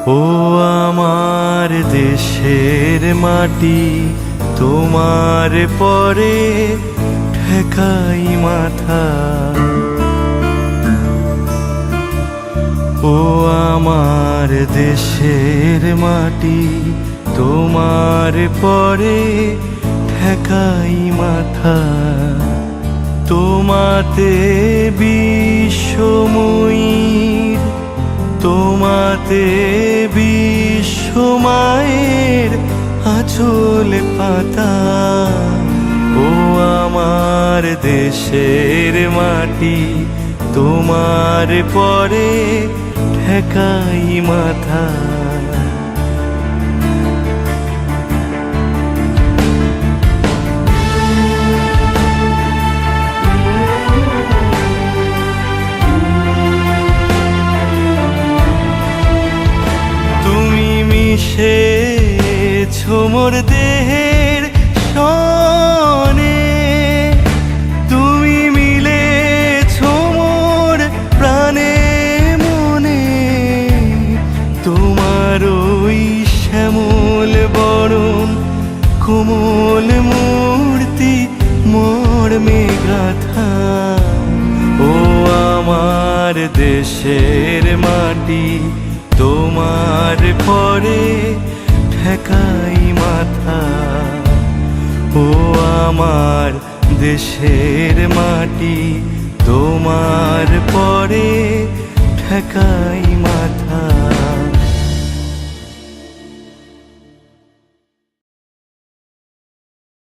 ও আমার দেশের মাটি, তোমার পরে ঠেকাই মাথা। ও আমার দেশের মাটি, তোমার পরে ঠেকাই মাথা। তোমাতে বিশ্বময়ীর, তোমাতে বিশ্বমায়ের আঁচল পাতা। ও আমার দেশের মাটি, তোমার পরে ঠেকাই মাথা। মিশেছো মোর দেহের সনে, তুমি মিলেছো মোর প্রাণে মনে। তোমার ওই শ্যামল বরণ কোমল মূর্তি মর্মে গাথা। ও আমার দেশের মাটি, তোমার পরে ঠেকাই মাথা। ও আমার দেশের মাটি, তোমার পরে ঠেকাই